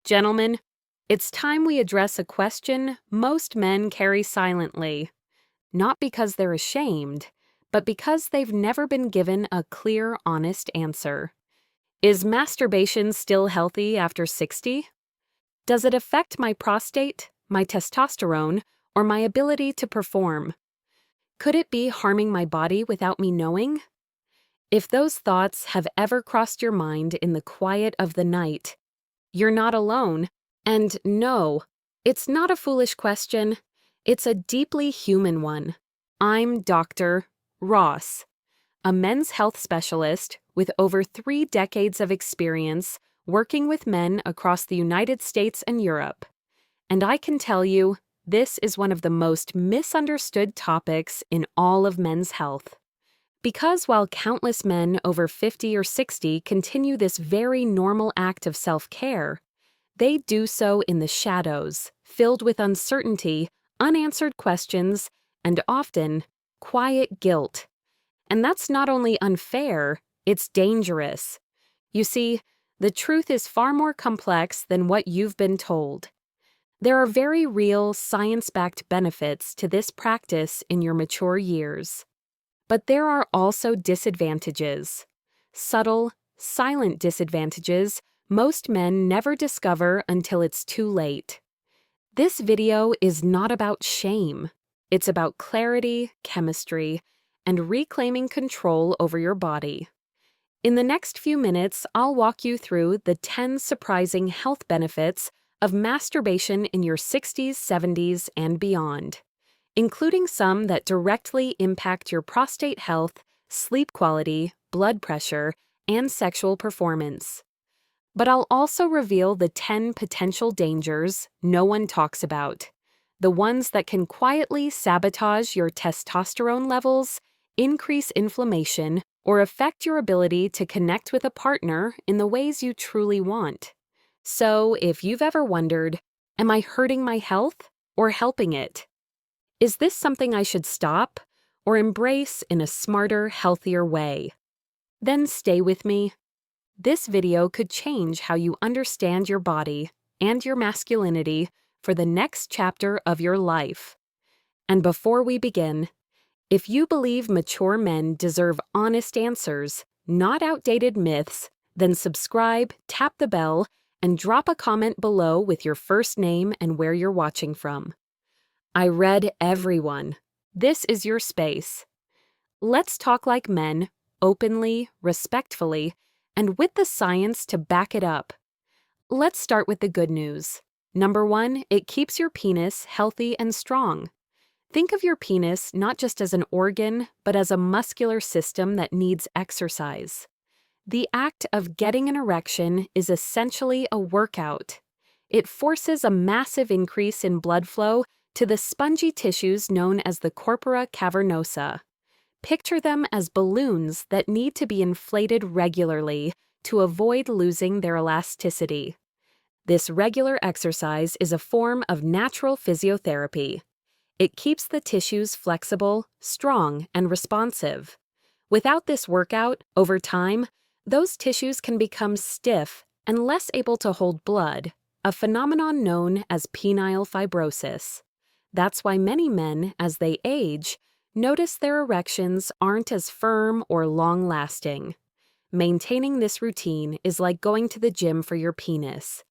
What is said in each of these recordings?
Gentlemen, it's time we address a question most men carry silently, not because they're ashamed, but because they've never been given a clear, honest answer. Is masturbation still healthy after 60? Does it affect my prostate, my testosterone, or my ability to perform? Could it be harming my body without me knowing? If those thoughts have ever crossed your mind in the quiet of the night, you're not alone. And no, it's not a foolish question. It's a deeply human one. I'm Dr. Ross, a men's health specialist with over 3 decades of experience working with men across the United States and Europe. And I can tell you, this is one of the most misunderstood topics in all of men's health. Because while countless men over 50 or 60 continue this very normal act of self-care, they do so in the shadows, filled with uncertainty, unanswered questions, and often quiet guilt. And that's not only unfair, it's dangerous. You see, the truth is far more complex than what you've been told. There are very real, science-backed benefits to this practice in your mature years. But there are also disadvantages. Subtle, silent disadvantages most men never discover until it's too late. This video is not about shame. It's about clarity, chemistry, and reclaiming control over your body. In the next few minutes, I'll walk you through the 10 surprising health benefits of masturbation in your 60s, 70s, and beyond, including some that directly impact your prostate health, sleep quality, blood pressure, and sexual performance. But I'll also reveal the 10 potential dangers no one talks about, the ones that can quietly sabotage your testosterone levels, increase inflammation, or affect your ability to connect with a partner in the ways you truly want. So, if you've ever wondered, am I hurting my health or helping it? Is this something I should stop or embrace in a smarter, healthier way? Then stay with me. This video could change how you understand your body and your masculinity for the next chapter of your life. And before we begin, if you believe mature men deserve honest answers, not outdated myths, then subscribe, tap the bell, and drop a comment below with your first name and where you're watching from. I read everyone. This is your space. Let's talk like men, openly, respectfully, and with the science to back it up. Let's start with the good news. Number 1, it keeps your penis healthy and strong. Think of your penis not just as an organ, but as a muscular system that needs exercise. The act of getting an erection is essentially a workout. It forces a massive increase in blood flow to the spongy tissues known as the corpora cavernosa. Picture them as balloons that need to be inflated regularly to avoid losing their elasticity. This regular exercise is a form of natural physiotherapy. It keeps the tissues flexible, strong, and responsive. Without this workout, over time, those tissues can become stiff and less able to hold blood, a phenomenon known as penile fibrosis. That's why many men, as they age, notice their erections aren't as firm or long-lasting. Maintaining this routine is like going to the gym for your penis.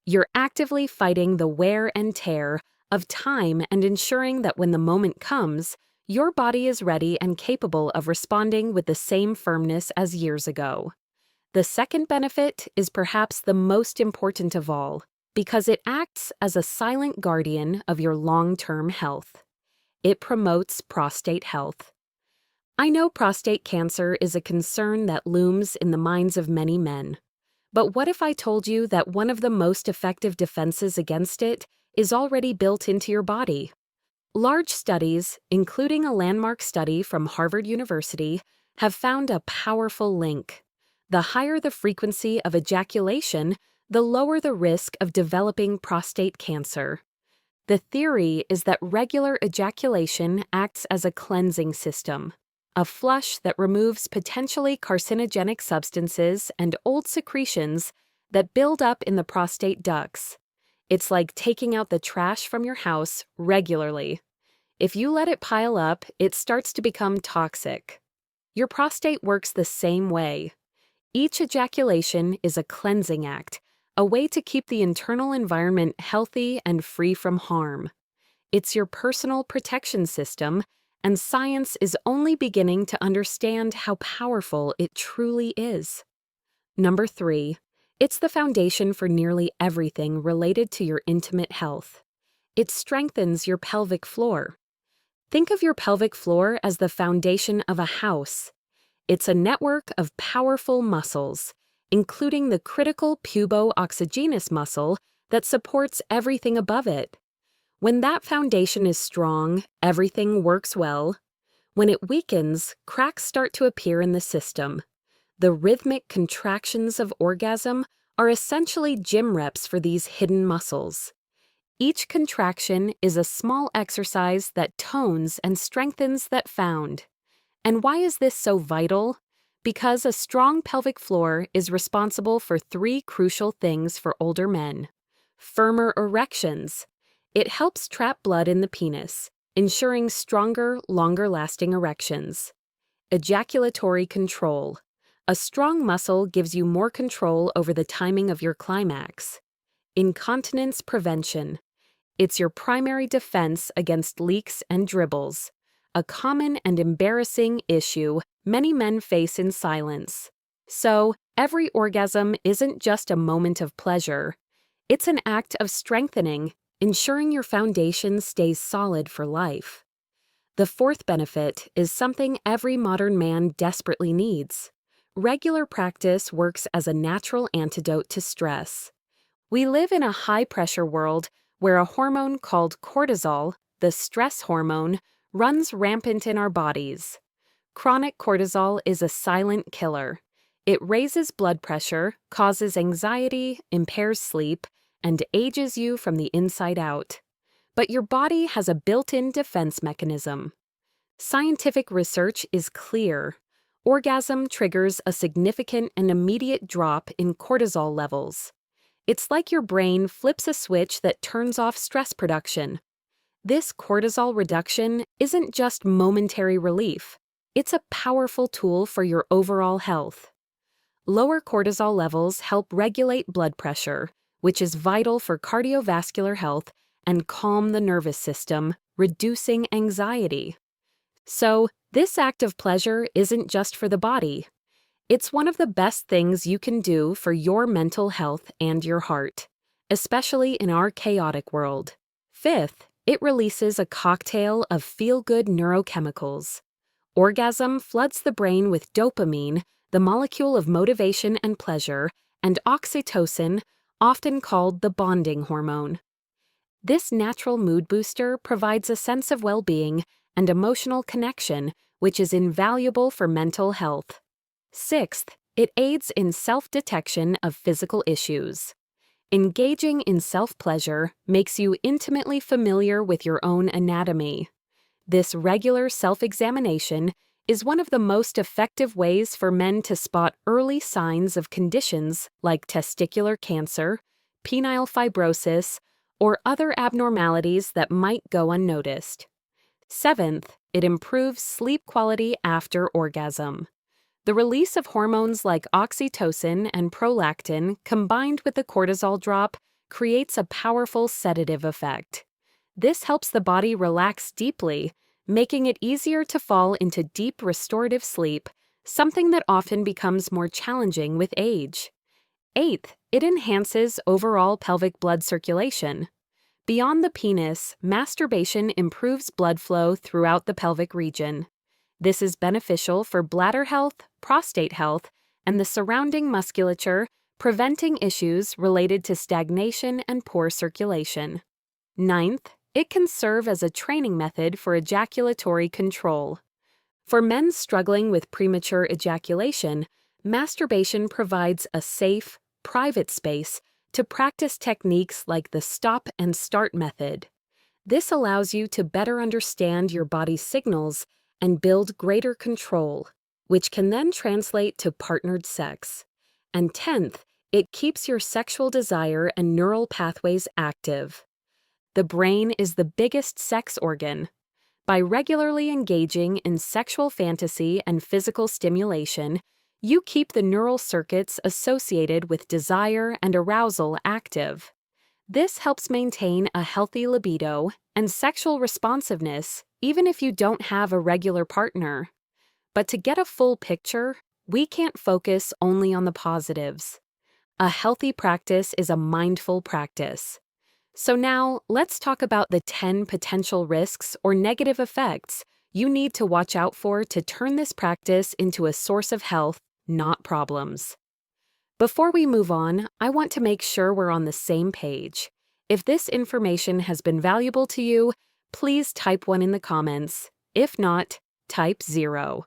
You're actively fighting the wear and tear of time and ensuring that when the moment comes, your body is ready and capable of responding with the same firmness as years ago. The second benefit is perhaps the most important of all, because it acts as a silent guardian of your long-term health. It promotes prostate health. I know prostate cancer is a concern that looms in the minds of many men. But what if I told you that one of the most effective defenses against it is already built into your body? Large studies, including a landmark study from Harvard University, have found a powerful link. The higher the frequency of ejaculation, the lower the risk of developing prostate cancer. The theory is that regular ejaculation acts as a cleansing system, a flush that removes potentially carcinogenic substances and old secretions that build up in the prostate ducts. It's like taking out the trash from your house regularly. If you let it pile up, it starts to become toxic. Your prostate works the same way. Each ejaculation is a cleansing act, a way to keep the internal environment healthy and free from harm. It's your personal protection system, and science is only beginning to understand how powerful it truly is. Number 3, it's the foundation for nearly everything related to your intimate health. It strengthens your pelvic floor. Think of your pelvic floor as the foundation of a house. It's a network of powerful muscles, including the critical pubo-oxygenous muscle that supports everything above it. When that foundation is strong, everything works well. When it weakens, cracks start to appear in the system. The rhythmic contractions of orgasm are essentially gym reps for these hidden muscles. Each contraction is a small exercise that tones and strengthens that found. And why is this so vital? Because a strong pelvic floor is responsible for 3 crucial things for older men. Firmer erections. It helps trap blood in the penis, ensuring stronger, longer-lasting erections. Ejaculatory control. A strong muscle gives you more control over the timing of your climax. Incontinence prevention. It's your primary defense against leaks and dribbles, a common and embarrassing issue many men face in silence. So, every orgasm isn't just a moment of pleasure. It's an act of strengthening, ensuring your foundation stays solid for life. The 4th benefit is something every modern man desperately needs. Regular practice works as a natural antidote to stress. We live in a high-pressure world where a hormone called cortisol, the stress hormone, runs rampant in our bodies. Chronic cortisol is a silent killer. It raises blood pressure, causes anxiety, impairs sleep, and ages you from the inside out. But your body has a built-in defense mechanism. Scientific research is clear. Orgasm triggers a significant and immediate drop in cortisol levels. It's like your brain flips a switch that turns off stress production. This cortisol reduction isn't just momentary relief. It's a powerful tool for your overall health. Lower cortisol levels help regulate blood pressure, which is vital for cardiovascular health, and calm the nervous system, reducing anxiety. So, this act of pleasure isn't just for the body. It's one of the best things you can do for your mental health and your heart, especially in our chaotic world. 5th, it releases a cocktail of feel-good neurochemicals. Orgasm floods the brain with dopamine, the molecule of motivation and pleasure, and oxytocin, often called the bonding hormone. This natural mood booster provides a sense of well-being and emotional connection, which is invaluable for mental health. 6th, it aids in self-detection of physical issues. Engaging in self-pleasure makes you intimately familiar with your own anatomy. This regular self-examination is one of the most effective ways for men to spot early signs of conditions like testicular cancer, penile fibrosis, or other abnormalities that might go unnoticed. 7th, it improves sleep quality after orgasm. The release of hormones like oxytocin and prolactin combined with the cortisol drop creates a powerful sedative effect. This helps the body relax deeply, making it easier to fall into deep restorative sleep, something that often becomes more challenging with age. 8th, it enhances overall pelvic blood circulation. Beyond the penis, masturbation improves blood flow throughout the pelvic region. This is beneficial for bladder health, prostate health, and the surrounding musculature, preventing issues related to stagnation and poor circulation. 9th, it can serve as a training method for ejaculatory control. For men struggling with premature ejaculation, masturbation provides a safe, private space to practice techniques like the stop and start method. This allows you to better understand your body's signals and build greater control, which can then translate to partnered sex. And 10th, It keeps your sexual desire and neural pathways active. The brain is the biggest sex organ. By regularly engaging in sexual fantasy and physical stimulation, you keep the neural circuits associated with desire and arousal active. This helps maintain a healthy libido and sexual responsiveness even if you don't have a regular partner. But to get a full picture, we can't focus only on the positives. A healthy practice is a mindful practice. So now, let's talk about the 10 potential risks or negative effects you need to watch out for to turn this practice into a source of health, not problems. Before we move on, I want to make sure we're on the same page. If this information has been valuable to you, please type 1 in the comments. If not, type 0.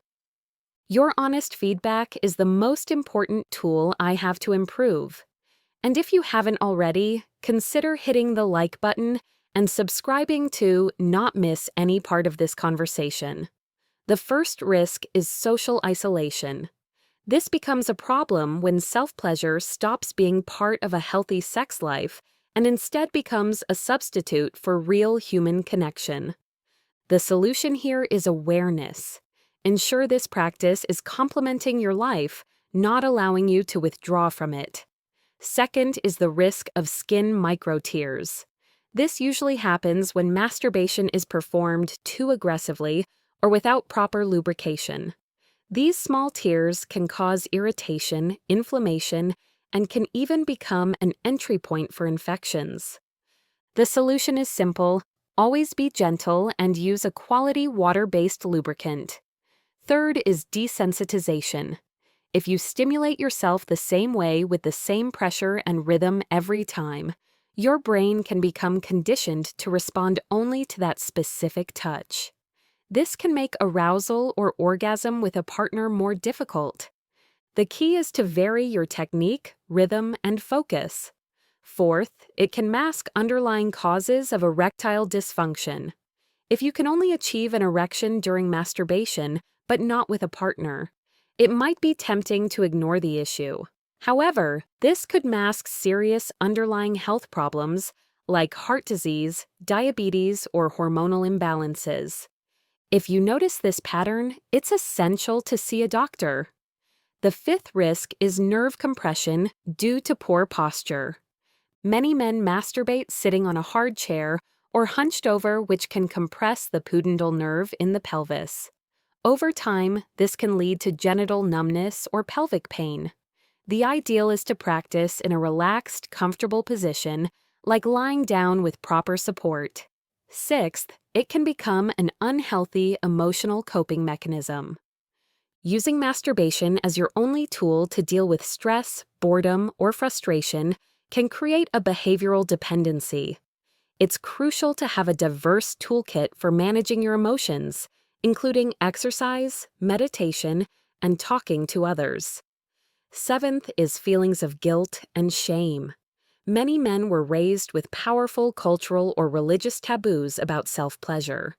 Your honest feedback is the most important tool I have to improve. And if you haven't already, consider hitting the like button and subscribing to not miss any part of this conversation. The first risk is social isolation. This becomes a problem when self-pleasure stops being part of a healthy sex life and instead becomes a substitute for real human connection. The solution here is awareness. Ensure this practice is complementing your life, not allowing you to withdraw from it. Second is the risk of skin microtears. This usually happens when masturbation is performed too aggressively or without proper lubrication. These small tears can cause irritation, inflammation, and can even become an entry point for infections. The solution is simple: always be gentle and use a quality water-based lubricant. Third is desensitization. If you stimulate yourself the same way with the same pressure and rhythm every time, your brain can become conditioned to respond only to that specific touch. This can make arousal or orgasm with a partner more difficult. The key is to vary your technique, rhythm, and focus. Fourth, it can mask underlying causes of erectile dysfunction. If you can only achieve an erection during masturbation, but not with a partner, it might be tempting to ignore the issue. However, this could mask serious underlying health problems like heart disease, diabetes, or hormonal imbalances. If you notice this pattern, it's essential to see a doctor. The fifth risk is nerve compression due to poor posture. Many men masturbate sitting on a hard chair or hunched over, which can compress the pudendal nerve in the pelvis. Over time, this can lead to genital numbness or pelvic pain. The ideal is to practice in a relaxed, comfortable position, like lying down with proper support. Sixth, it can become an unhealthy emotional coping mechanism. Using masturbation as your only tool to deal with stress, boredom, or frustration can create a behavioral dependency. It's crucial to have a diverse toolkit for managing your emotions, including exercise, meditation, and talking to others. Seventh is feelings of guilt and shame. Many men were raised with powerful cultural or religious taboos about self-pleasure.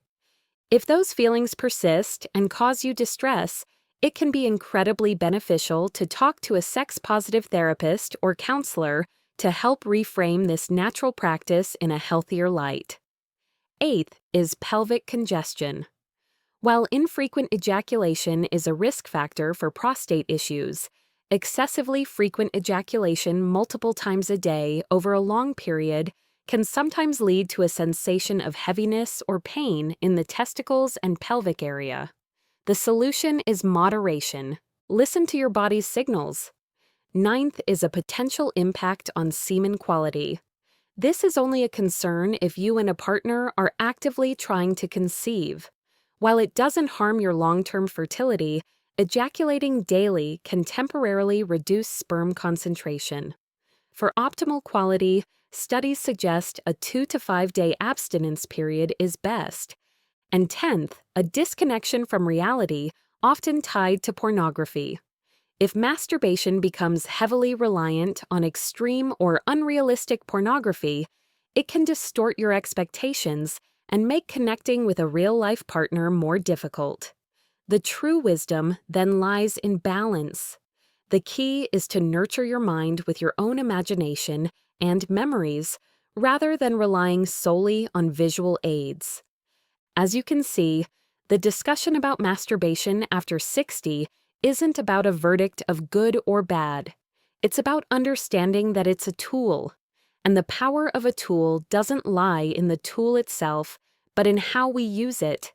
If those feelings persist and cause you distress, it can be incredibly beneficial to talk to a sex-positive therapist or counselor to help reframe this natural practice in a healthier light. Eighth is pelvic congestion. While infrequent ejaculation is a risk factor for prostate issues, excessively frequent ejaculation multiple times a day over a long period can sometimes lead to a sensation of heaviness or pain in the testicles and pelvic area. The solution is moderation. Listen to your body's signals. Ninth is a potential impact on semen quality. This is only a concern if you and a partner are actively trying to conceive. While it doesn't harm your long-term fertility, ejaculating daily can temporarily reduce sperm concentration. For optimal quality, studies suggest a 2 to 5 day abstinence period is best. And 10th, a disconnection from reality, often tied to pornography. If masturbation becomes heavily reliant on extreme or unrealistic pornography, it can distort your expectations and make connecting with a real-life partner more difficult. The true wisdom then lies in balance. The key is to nurture your mind with your own imagination and memories rather than relying solely on visual aids. As you can see, the discussion about masturbation after 60 isn't about a verdict of good or bad. It's about understanding that it's a tool, and the power of a tool doesn't lie in the tool itself, but in how we use it.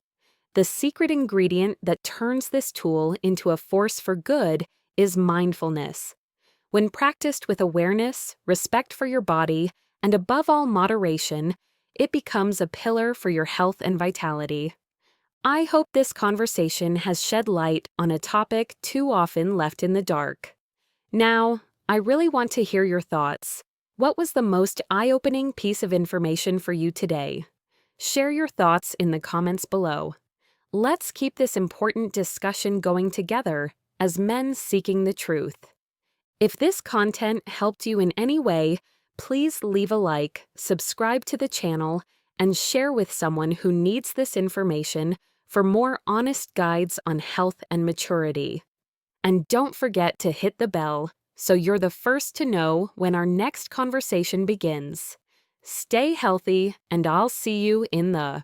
The secret ingredient that turns this tool into a force for good is mindfulness. When practiced with awareness, respect for your body, and above all moderation, it becomes a pillar for your health and vitality. I hope this conversation has shed light on a topic too often left in the dark. Now, I really want to hear your thoughts. What was the most eye-opening piece of information for you today? Share your thoughts in the comments below. Let's keep this important discussion going together as men seeking the truth. If this content helped you in any way, please leave a like, subscribe to the channel, and share with someone who needs this information for more honest guides on health and maturity. And don't forget to hit the bell so you're the first to know when our next conversation begins. Stay healthy, and I'll see you in the